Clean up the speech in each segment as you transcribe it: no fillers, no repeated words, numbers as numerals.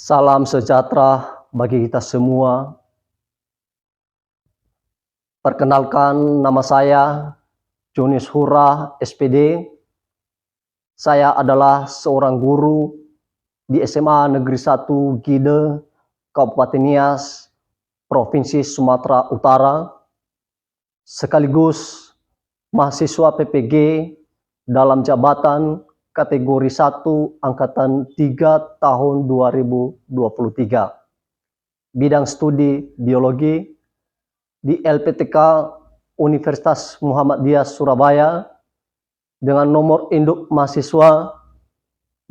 Salam sejahtera bagi kita semua. Perkenalkan, nama saya Jonis Hura, SPD. Saya adalah seorang guru di SMA Negeri 1 Gide, Kabupaten Nias, Provinsi Sumatera Utara, sekaligus mahasiswa PPG dalam jabatan kategori 1 Angkatan 3 tahun 2023. Bidang studi biologi di LPTK Universitas Muhammadiyah Surabaya dengan nomor induk mahasiswa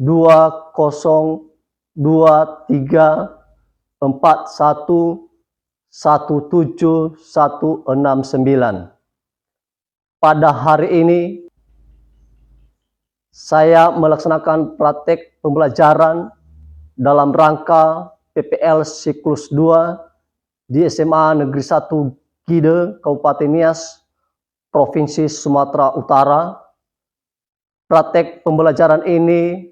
20234117169. Pada hari ini saya melaksanakan praktek pembelajaran dalam rangka PPL siklus 2 di SMA Negeri 1 Gide, Kabupaten Nias, Provinsi Sumatera Utara. Praktek pembelajaran ini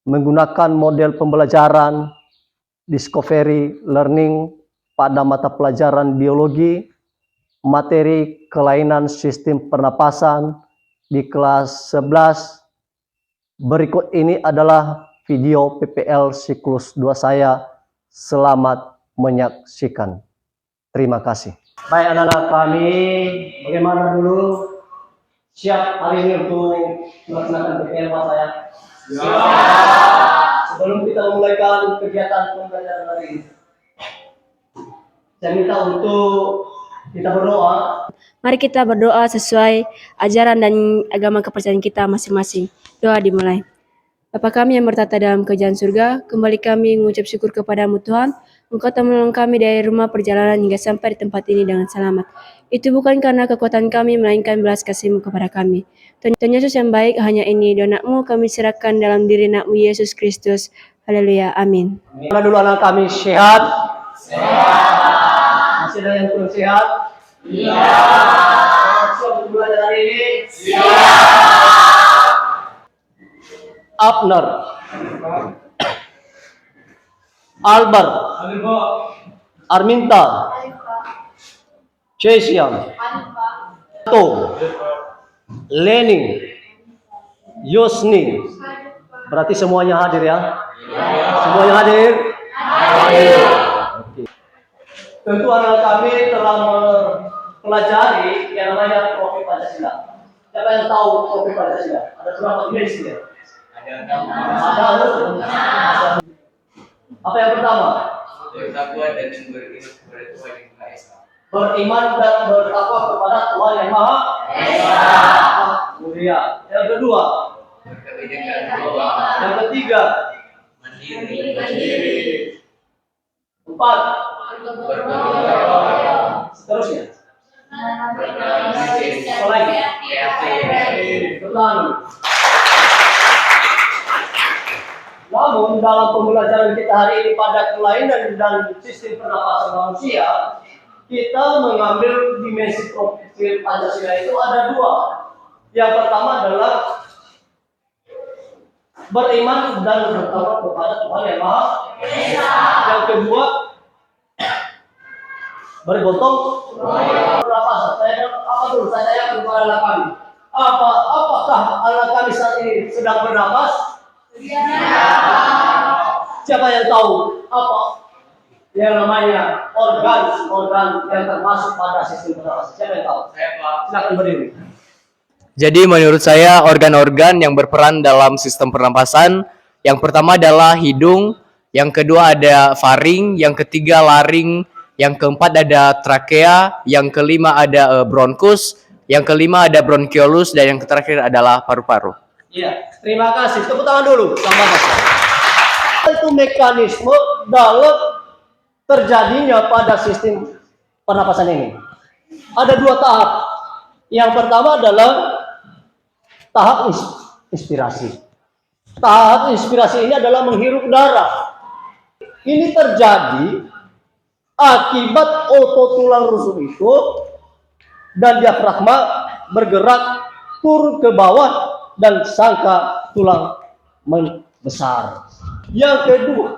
menggunakan model pembelajaran discovery learning pada mata pelajaran biologi, materi kelainan sistem pernapasan di kelas 11. Berikut ini adalah video PPL siklus 2 saya. Selamat menyaksikan. Terima kasih. Baik anak-anak kami, bagaimana dulu? Siap hari ini untuk melaksanakan PPL saya? Siap. Sebelum kita memulaikan kegiatan pembelajaran hari ini, saya minta untuk kita berdoa. Mari kita berdoa sesuai ajaran dan agama kepercayaan kita masing-masing. Doa dimulai. Bapa kami yang bertata dalam kerajaan surga, kembali kami mengucap syukur kepadamu Tuhan. Engkau telah menolong kami dari rumah perjalanan hingga sampai di tempat ini dengan selamat. Itu bukan karena kekuatan kami, melainkan belas kasih-Mu kepada kami. Tuhan Yesus yang baik, hanya ini doa-Mu kami serahkan dalam diri Anak-Mu Yesus Kristus. Haleluya, amin. Mana dulu anak kami sehat? Sehat. Masih ada yang belum sehat? Iya. Siap untuk belajar hari ini? Siap. Abner, Albert, Arminta, Chesian, To, Lenin, Yosni. Berarti semuanya hadir ya? Semuanya hadir? Hadir. Oke. Tentu anak kami telah mempelajari yang namanya profil Pancasila. Siapa yang tahu profil Pancasila? Ada berapa dimensi ya? Ada. Apa yang pertama? Bertakwa dan beriman kepada Tuhan Yang Maha Esa. Beriman dan bertakwa kepada Tuhan Yang Maha Esa. Mulia. Yang kedua? Yang ketiga? Mandiri. Empat? Seterusnya. Namun dalam pembelajaran kita hari ini pada kelainan dan sistem pernapasan manusia, kita mengambil dimensi profil Pancasila itu ada dua. Yang pertama adalah beriman dan bertakwa kepada Tuhan Yang Maha Esa. Yang kedua, bergotong pernapasan. Apa dulu? Saya kepada anak kami. Apakah anak kami saat ini sedang bernapas? Ya. Siapa yang tahu apa yang namanya organ yang termasuk pada sistem pernapasan? Siapa yang tahu? Saya, Pak. Silakan berdiri. Jadi menurut saya organ-organ yang berperan dalam sistem pernapasan, yang pertama adalah hidung, yang kedua ada faring, yang ketiga laring, yang keempat ada trakea, yang kelima ada bronkus, yang kelima ada bronkiolus, dan yang terakhir adalah paru-paru. Iya, terima kasih. Tepuk tangan dulu. Itu mekanisme dalam terjadinya pada sistem pernapasan ini. Ada dua tahap. Yang pertama adalah tahap inspirasi. Tahap inspirasi ini adalah menghirup udara. Ini terjadi akibat otot tulang rusuk itu dan diafragma bergerak turun ke bawah dan sangka tulang membesar. Yang kedua,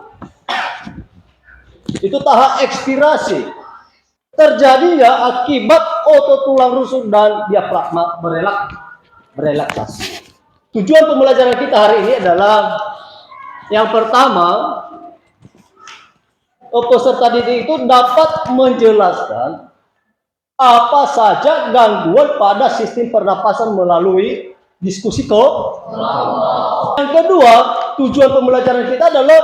Itu tahap ekspirasi. Terjadinya akibat otot tulang rusuk dan diafragma berelaksasi. Tujuan pembelajaran kita hari ini adalah yang pertama, peserta didik itu dapat menjelaskan apa saja gangguan pada sistem pernapasan melalui diskusi kelompok. Yang kedua, tujuan pembelajaran kita adalah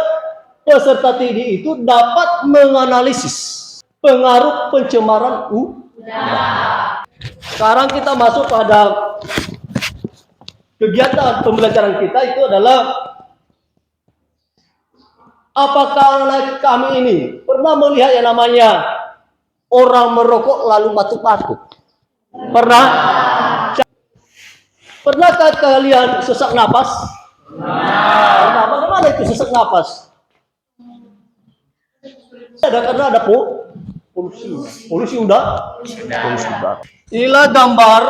peserta didik itu dapat menganalisis pengaruh pencemaran udara. Sekarang kita masuk pada kegiatan pembelajaran kita itu adalah apakah kami ini pernah melihat yang namanya orang merokok lalu batuk-batuk? Pernah? Pernahkah kalian sesak napas? Pernah. Bagaimana itu sesak napas? Karena ada polusi udara. Inilah gambar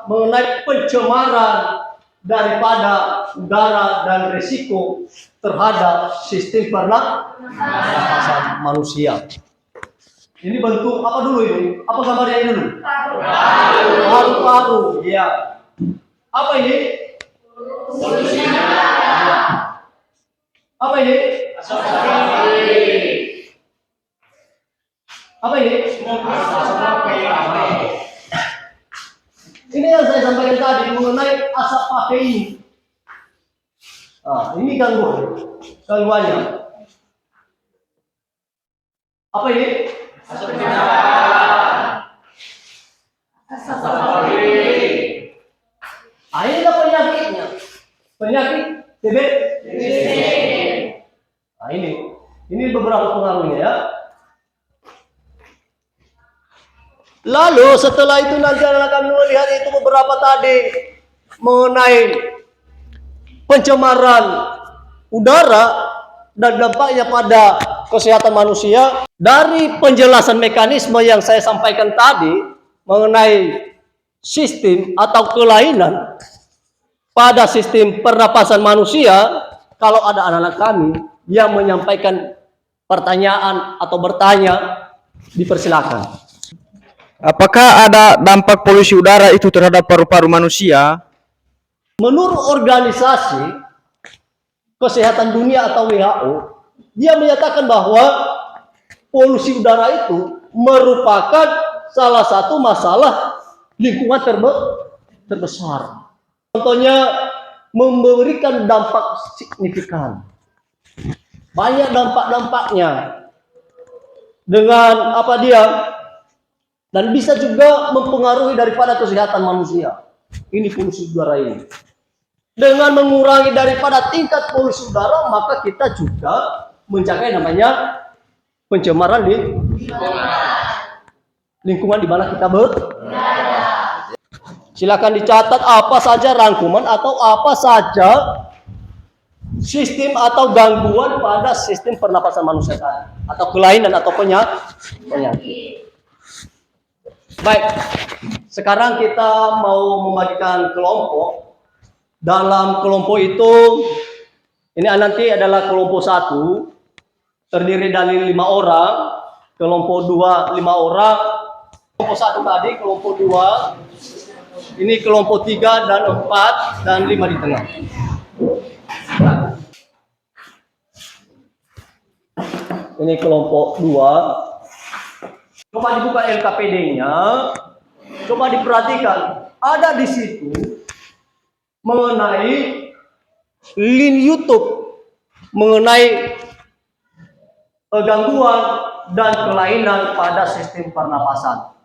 mengenai pencemaran daripada udara dan risiko terhadap sistem pernapasan manusia. Ini bentuk apa dulu ini? Apa gambarnya ini dulu? Paru-paru. Ya. Apa ini? Polusi udara. Apa ini? Apa ini? Ini yang saya sampaikan tadi mengenai asap kafein. Nah, ini gangguannya. Apa ini? Asap kafein. Ah, ini adalah penyakitnya. Penyakit TBC. Nah, ini beberapa pengaruhnya ya. Lalu setelah itu nanti akan melihat itu beberapa tadi mengenai pencemaran udara dan dampaknya pada kesehatan manusia. Dari penjelasan mekanisme yang saya sampaikan tadi mengenai sistem atau kelainan pada sistem pernapasan manusia, kalau ada anak-anak kami yang menyampaikan pertanyaan atau bertanya, dipersilakan. Apakah ada dampak polusi udara itu terhadap paru-paru manusia? Menurut organisasi Kesehatan Dunia atau WHO, dia menyatakan bahwa polusi udara itu merupakan salah satu masalah lingkungan terbesar. Contohnya memberikan dampak signifikan. Banyak dampak-dampaknya. Dengan apa dia? Dan bisa juga mempengaruhi daripada kesehatan manusia. Ini polusi udara ini. Dengan mengurangi daripada tingkat polusi udara, maka kita juga menjaga namanya pencemaran di lingkungan di mana kita berada. Silakan dicatat apa saja rangkuman atau apa saja sistem atau gangguan pada sistem pernapasan manusia atau kelainan atau penyakit. Baik, sekarang kita mau membagikan kelompok. Dalam kelompok itu, ini nanti adalah kelompok 1, terdiri dari 5 orang, kelompok 2, 5 orang, kelompok 1 tadi, kelompok 2, ini kelompok 3 dan 4, dan 5 di tengah. Ini kelompok 2. Coba dibuka LKPD-nya, coba diperhatikan, ada di situ mengenai link YouTube mengenai gangguan dan kelainan pada sistem pernapasan.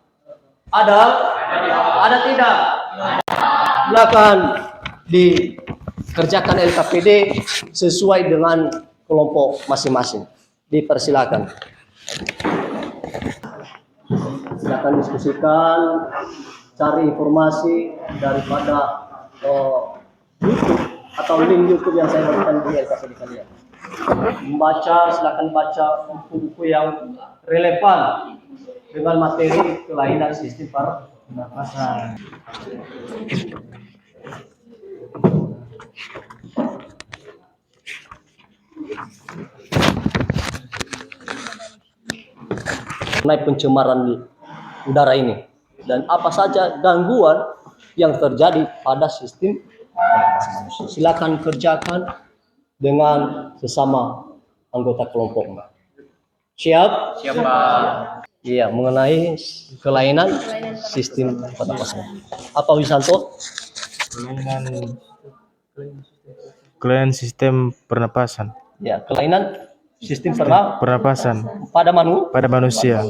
Ada tidak? Silakan dikerjakan LKPD sesuai dengan kelompok masing-masing. Dipersilakan. Silakan diskusikan, cari informasi daripada YouTube atau link YouTube yang saya berikan di LKPD kalian. Membaca, silakan baca buku-buku yang relevan dengan materi kelainan sistem pernapasan. mengenai pencemaran udara ini dan apa saja gangguan yang terjadi pada sistem pernapasan manusia. Silakan kerjakan dengan sesama anggota kelompok. Siap? Siap, Pak. Iya, mengenai kelainan sistem pernapasan. Apa Wisanto? Kelainan sistem pernapasan Ya, kelainan sistem pernapasan pada manusia.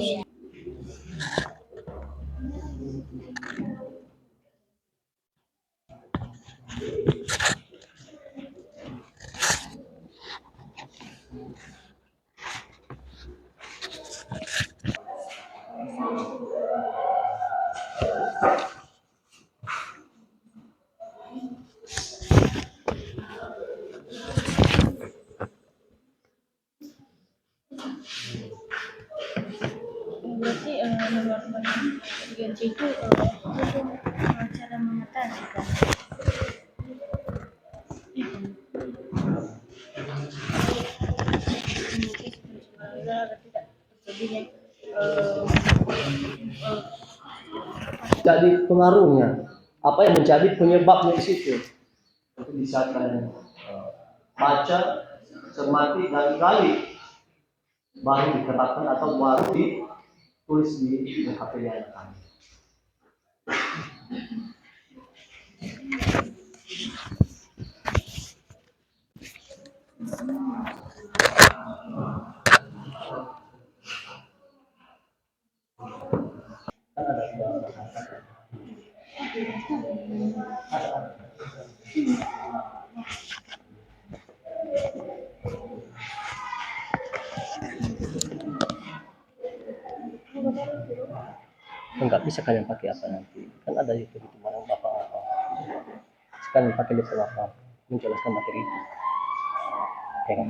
Berarti nomor urgensi itu cara mengatasi kan? jadi pengaruhnya, apa yang menjadi penyebabnya di situ. Itu bisa kalian baca, cermati dan gali, baru dikatakan atau baru ditulis di KPI kami. Enggak bisa kalian pakai apa nanti, kan ada itu barang bapak apa sekalian pakai di apa menjelaskan materi itu ya kan?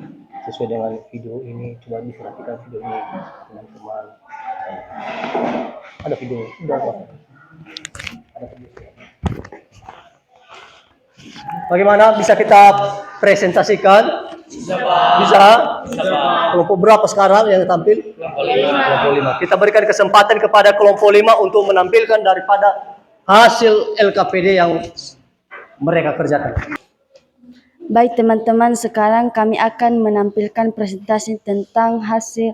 Sesuai dengan video ini, coba diperhatikan video ini teman-teman. Ada video udah apa ada video. Bagaimana bisa kita presentasikan? Bisa? Kelompok berapa sekarang yang tampil? Kelompok 5. Kita berikan kesempatan kepada kelompok 5 untuk menampilkan daripada hasil LKPD yang mereka kerjakan. Baik teman-teman, sekarang kami akan menampilkan presentasi tentang hasil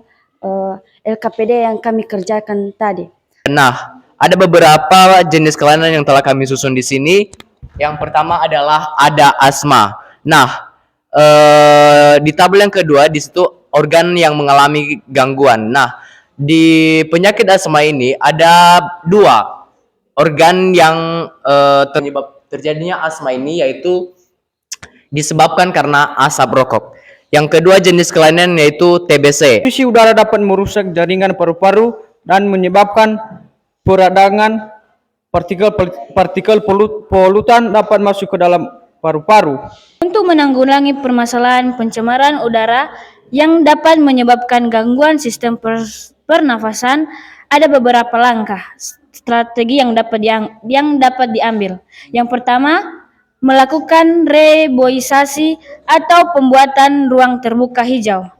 LKPD yang kami kerjakan tadi. Nah, ada beberapa jenis kelainan yang telah kami susun di sini. Yang pertama adalah ada asma. Nah, di tabel yang kedua di situ organ yang mengalami gangguan. Nah, di penyakit asma ini ada 2 organ yang terjadinya asma ini, yaitu disebabkan karena asap rokok. Yang kedua jenis kelainan yaitu TBC. Polusi udara dapat merusak jaringan paru-paru dan menyebabkan peradangan. Partikel polutan dapat masuk ke dalam paru-paru. Untuk menanggulangi permasalahan pencemaran udara yang dapat menyebabkan gangguan sistem pernafasan, ada beberapa langkah strategi yang dapat diambil. Yang pertama, melakukan reboisasi atau pembuatan ruang terbuka hijau.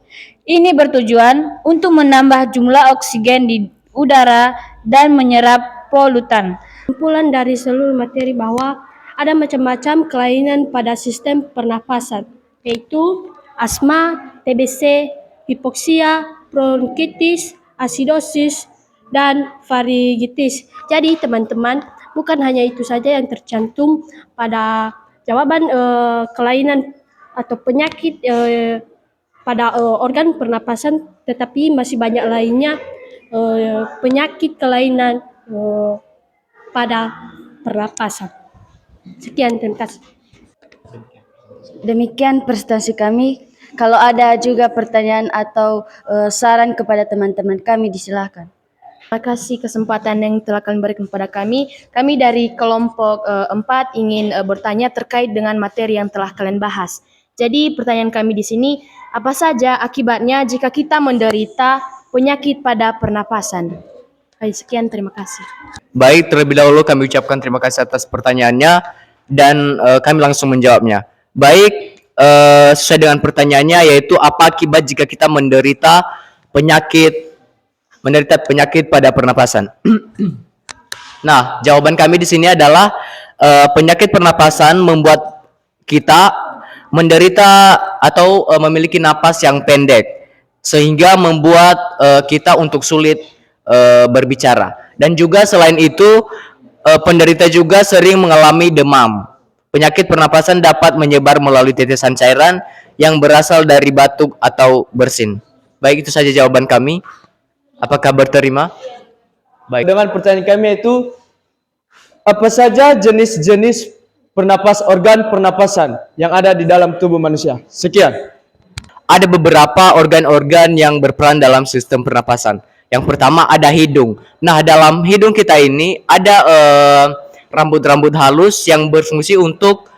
Ini bertujuan untuk menambah jumlah oksigen di udara dan menyerap polutan. Kesimpulan dari seluruh materi bahwa ada macam-macam kelainan pada sistem pernapasan, yaitu asma, TBC, hipoksia, bronkitis, asidosis, dan faringitis. Jadi teman-teman, bukan hanya itu saja yang tercantum pada jawaban kelainan atau penyakit pada organ pernapasan, tetapi masih banyak lainnya penyakit kelainan pada pernapasan. Sekian, terima kasih. Demikian presentasi kami. Kalau ada juga pertanyaan atau saran kepada teman-teman kami, disilakan. Terima kasih kesempatan yang telah kalian berikan kepada kami. Kami dari kelompok 4 ingin bertanya terkait dengan materi yang telah kalian bahas. Jadi pertanyaan kami di sini, apa saja akibatnya jika kita menderita penyakit pada pernapasan? Baik, sekian, terima kasih. Baik, terlebih dahulu kami ucapkan terima kasih atas pertanyaannya dan kami langsung menjawabnya. Baik, sesuai dengan pertanyaannya, yaitu apa akibat jika kita menderita penyakit menderita penyakit pada pernapasan. Nah, jawaban kami di sini adalah penyakit pernapasan membuat kita menderita atau memiliki napas yang pendek, sehingga membuat kita untuk sulit berbicara. Dan juga selain itu, penderita juga sering mengalami demam. Penyakit pernapasan dapat menyebar melalui tetesan cairan yang berasal dari batuk atau bersin. Baik, itu saja jawaban kami. Apakah berterima? Baik. Dengan pertanyaan kami yaitu, apa saja jenis-jenis organ pernapasan yang ada di dalam tubuh manusia? Sekian. Ada beberapa organ-organ yang berperan dalam sistem pernapasan. Yang pertama ada hidung. Nah, dalam hidung kita ini ada rambut-rambut halus yang berfungsi untuk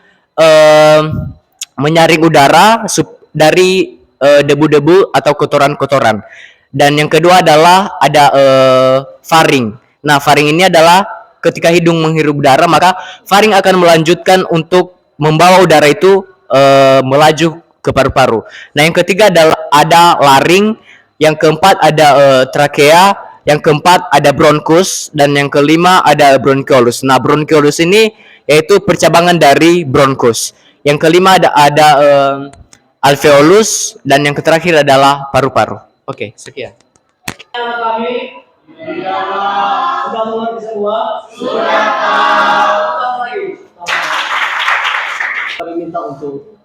menyaring udara dari debu-debu atau kotoran-kotoran. Dan yang kedua adalah ada faring. Nah, faring ini adalah ketika hidung menghirup udara, maka faring akan melanjutkan untuk membawa udara itu melaju ke paru-paru. Nah, yang ketiga adalah ada laring, yang keempat ada trakea, yang keempat ada bronkus, dan yang kelima ada bronchiolus. Nah, bronchiolus ini yaitu percabangan dari bronkus. Yang kelima ada alveolus, dan yang terakhir adalah paru-paru. Oke, sekian. Kami sudah mengerti semua. Sudah lagi. Kami minta untuk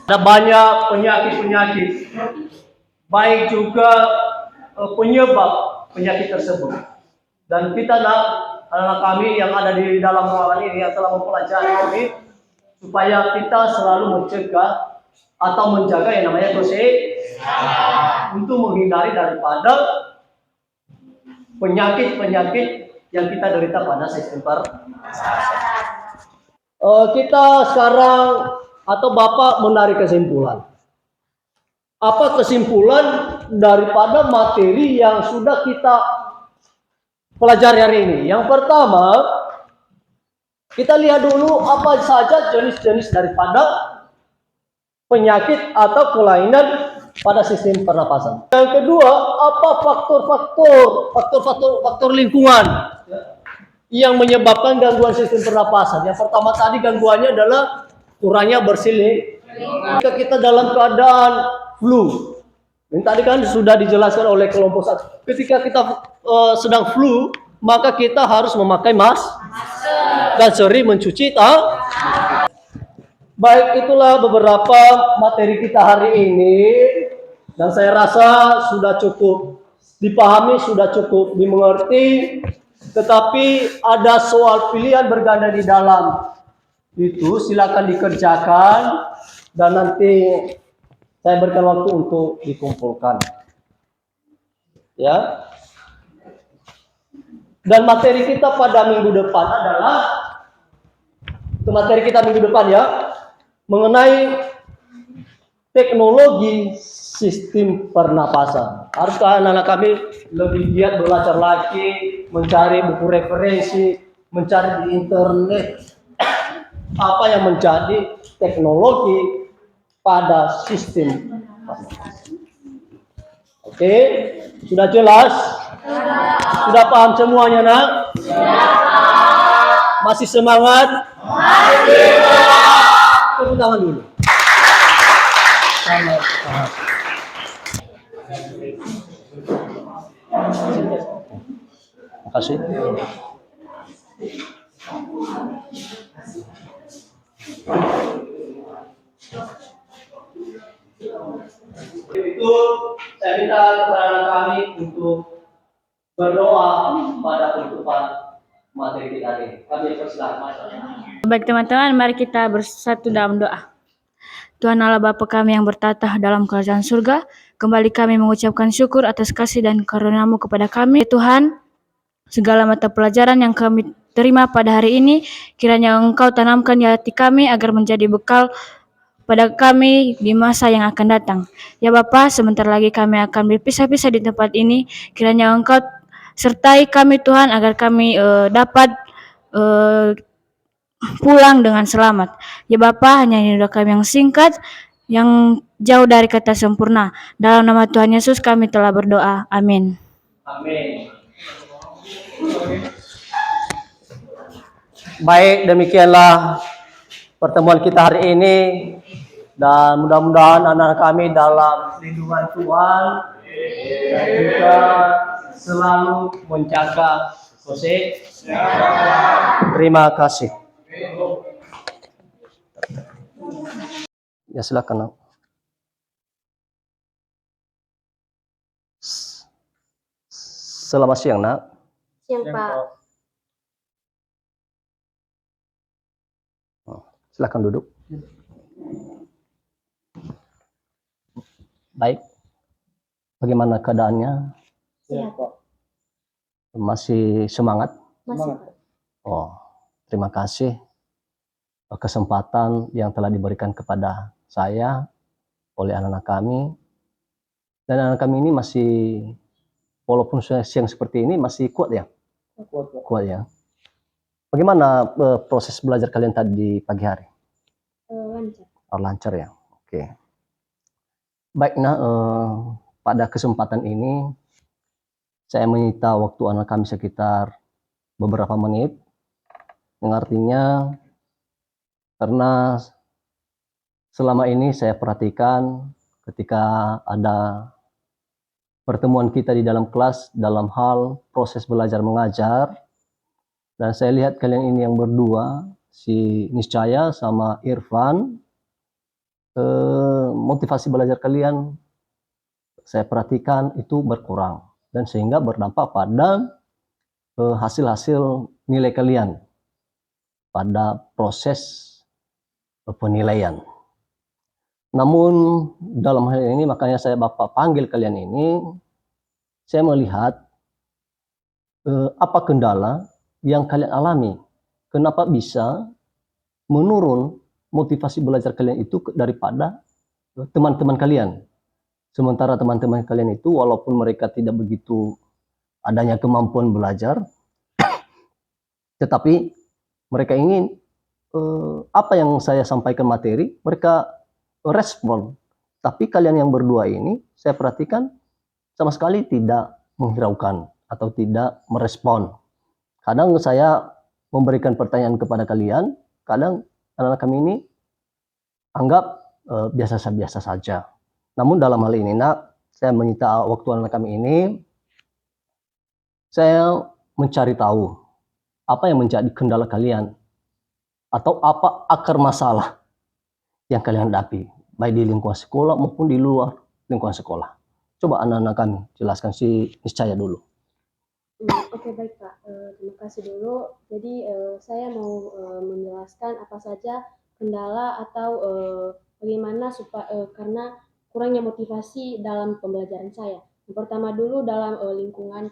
ada banyak penyakit-penyakit, baik juga penyebab penyakit tersebut. Dan kita anak kami yang ada di dalam ruangan ini yang telah mempelajari ini, supaya kita selalu mencegah atau menjaga yang namanya kesehatan untuk menghindari daripada penyakit-penyakit yang kita derita pada sistem pernapasan. Kita sekarang atau Bapak menarik kesimpulan. Apa kesimpulan daripada materi yang sudah kita pelajari hari ini? Yang pertama, kita lihat dulu apa saja jenis-jenis daripada penyakit atau kelainan pada sistem pernapasan. Yang kedua, apa faktor lingkungan yang menyebabkan gangguan sistem pernapasan. Yang pertama tadi gangguannya adalah kurangnya bersih. Jika kita dalam keadaan flu, ini tadi kan sudah dijelaskan oleh kelompok 1. Ketika kita sedang flu, maka kita harus memakai masker dan sering mencuci tangan. Baik, itulah beberapa materi kita hari ini, dan saya rasa sudah cukup dipahami, sudah cukup dimengerti. Tetapi ada soal pilihan berganda di dalam itu, silakan dikerjakan dan nanti saya berikan waktu untuk dikumpulkan. Ya. Dan materi kita pada minggu depan adalah mengenai teknologi sistem pernapasan. Haruskah anak-anak kami lebih giat belajar lagi, mencari buku referensi, mencari di internet apa yang menjadi teknologi pada sistem pernapasan. Oke, sudah jelas? Sudah paham semuanya, nak? Masih semangat? Tepuk tangan dulu. Terima kasih. Itu saya minta kepada kami untuk berdoa pada penutupan materi kita ini. Kami persilahkan. Baik teman-teman, mari kita bersatu dalam doa. Tuhan Allah Bapa kami yang bertata dalam kerajaan surga, kembali kami mengucapkan syukur atas kasih dan karunia-Mu kepada kami. Tuhan, segala mata pelajaran yang kami terima pada hari ini, kiranya Engkau tanamkan di hati kami agar menjadi bekal pada kami di masa yang akan datang. Ya Bapa, sebentar lagi kami akan berpisah-pisah di tempat ini, kiranya Engkau sertai kami Tuhan agar kami dapat pulang dengan selamat. Ya Bapa, hanya ini doa kami yang singkat. yang jauh dari kata sempurna. Dalam nama Tuhan Yesus kami telah berdoa. Amin. Amin. Baik, demikianlah pertemuan kita hari ini, dan mudah-mudahan anak kami dalam lindungan Tuhan dan juga selalu menjaga Jose. Terima kasih. Ya, silakan. Nak. Selamat siang, Nak. Siang, Pak. Silakan duduk. Baik. Bagaimana keadaannya? Siap, Pak. Masih semangat? Masih, Pak. Oh, terima kasih kesempatan yang telah diberikan kepada saya oleh anak-anak kami. Dan anak kami ini masih, walaupun siang seperti ini, masih kuat ya? Kuat ya. Bagaimana proses belajar kalian tadi di pagi hari? Lancar. Lancar ya? Oke. Baik, nah pada kesempatan ini saya menyita waktu anak kami sekitar beberapa menit, yang artinya karena selama ini saya perhatikan ketika ada pertemuan kita di dalam kelas dalam hal proses belajar mengajar, dan saya lihat kalian ini yang berdua, si Niscaya sama Irfan, motivasi belajar kalian saya perhatikan itu berkurang, dan sehingga berdampak pada hasil-hasil nilai kalian pada proses penilaian. Namun dalam hal ini makanya saya Bapak panggil kalian ini, saya melihat apa kendala yang kalian alami, kenapa bisa menurun motivasi belajar kalian itu daripada teman-teman kalian. Sementara teman-teman kalian itu walaupun mereka tidak begitu adanya kemampuan belajar, tetapi mereka ingin apa yang saya sampaikan materi, mereka respon. Tapi kalian yang berdua ini, saya perhatikan sama sekali tidak menghiraukan atau tidak merespon. Kadang saya memberikan pertanyaan kepada kalian, kadang anak-anak kami ini anggap biasa-biasa saja. Namun dalam hal ini, Nak, saya menyita waktu anak kami ini, saya mencari tahu apa yang menjadi kendala kalian, atau apa akar masalah yang kalian hadapi, baik di lingkungan sekolah maupun di luar lingkungan sekolah. Coba anak-anak kami jelaskan, si Niscaya dulu. Oke, baik, Pak. Terima kasih dulu. Jadi saya mau menjelaskan apa saja kendala atau bagaimana supaya karena kurangnya motivasi dalam pembelajaran saya. Yang pertama dulu dalam lingkungan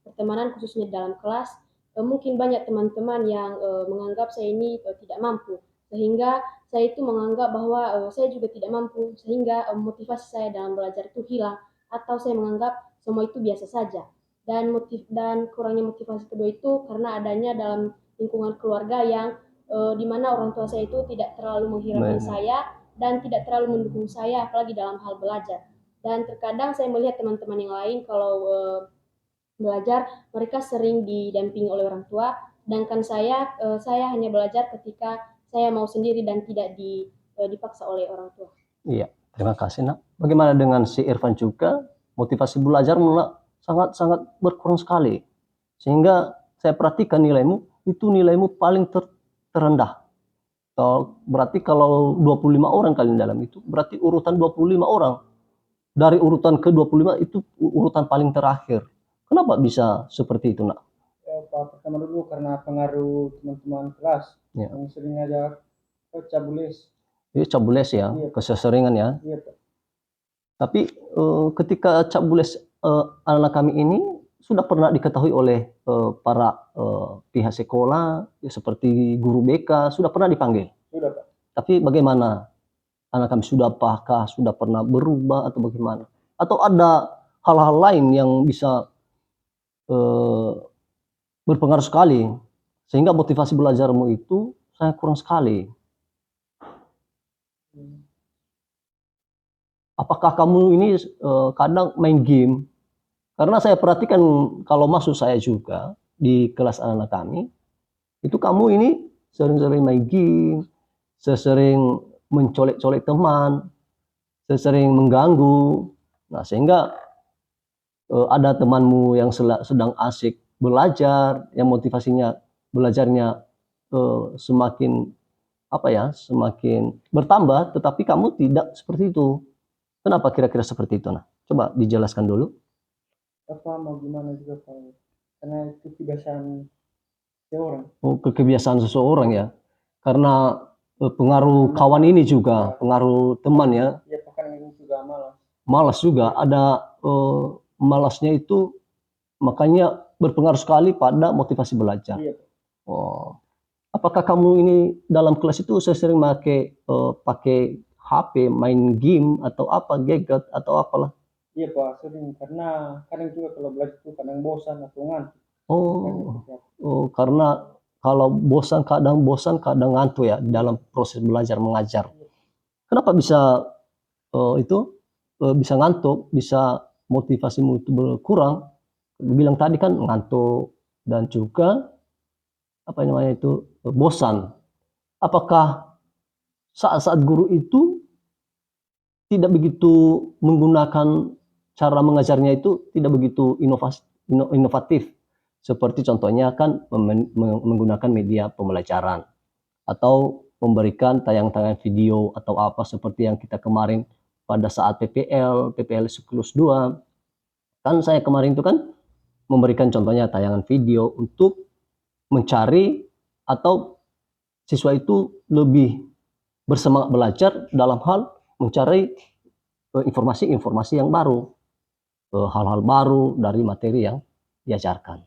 pertemanan, khususnya dalam kelas, mungkin banyak teman-teman yang menganggap saya ini tidak mampu, sehingga saya itu menganggap bahwa saya juga tidak mampu, sehingga motivasi saya dalam belajar itu hilang, atau saya menganggap semua itu biasa saja. Dan kurangnya motivasi kedua itu karena adanya dalam lingkungan keluarga yang di mana orang tua saya itu tidak terlalu menghiraukan saya dan tidak terlalu mendukung saya, apalagi dalam hal belajar. Dan terkadang saya melihat teman-teman yang lain kalau belajar mereka sering didampingi oleh orang tua, sedangkan saya hanya belajar ketika saya mau sendiri dan tidak dipaksa oleh orang tua. Iya, terima kasih, Nak. Bagaimana dengan si Irfan juga? Motivasi belajar mulai sangat-sangat berkurang sekali, sehingga saya perhatikan nilaimu paling terendah. Berarti kalau 25 orang kalian dalam itu, berarti urutan 25 orang. Dari urutan ke 25 itu urutan paling terakhir. Kenapa bisa seperti itu, Nak? Ya, Pak, pertama dulu karena pengaruh teman-teman kelas Ya. yang sering ngajak cabulis. Ini cabules ya, Iya. keseseringan ya. Iya, Pak. Tapi ketika cabules anak kami ini sudah pernah diketahui oleh para pihak sekolah, ya, seperti guru BK, sudah pernah dipanggil. Sudah, Pak. Tapi bagaimana anak kami apakah sudah pernah berubah atau bagaimana? Atau ada hal-hal lain yang bisa berpengaruh sekali sehingga motivasi belajarmu itu sangat kurang sekali. apakah kamu ini kadang main game? Karena saya perhatikan kalau masuk saya juga di kelas anak-anak kami, itu kamu ini sering-sering main game, sering mencolek-colek teman, sering mengganggu. Nah, sehingga ada temanmu yang sedang asik belajar, yang motivasinya belajarnya semakin semakin bertambah, tetapi kamu tidak seperti itu. Kenapa kira-kira seperti itu? Nah, coba dijelaskan dulu. Apa mau gimana juga Pak? Karena itu kebiasaan seorang. Oh, kebiasaan seseorang ya. Karena pengaruh kawan ini juga, pengaruh teman ya. Iya, bahkan ini juga malas. Malas juga, ada malasnya itu makanya berpengaruh sekali pada motivasi belajar. Iya. Oh. Apakah kamu ini dalam kelas itu sering pakai HP, main game atau apa, gadget atau apalah? Iya Pak, sering. Karena kadang juga kalau belajar itu kadang bosan atau ngantuk. Karena kalau bosan, kadang ngantuk ya dalam proses belajar mengajar. Kenapa bisa bisa ngantuk, bisa motivasimu itu berkurang? Bilang tadi kan ngantuk dan juga bosan. Apakah saat-saat guru itu tidak begitu menggunakan cara mengajarnya itu tidak begitu inovatif? Seperti contohnya kan menggunakan media pembelajaran atau memberikan tayangan-tayangan video atau apa seperti yang kita kemarin pada saat PPL siklus 2. Kan saya kemarin itu kan memberikan contohnya tayangan video untuk mencari atau siswa itu lebih bersemangat belajar dalam hal mencari informasi-informasi yang baru, hal-hal baru dari materi yang diajarkan.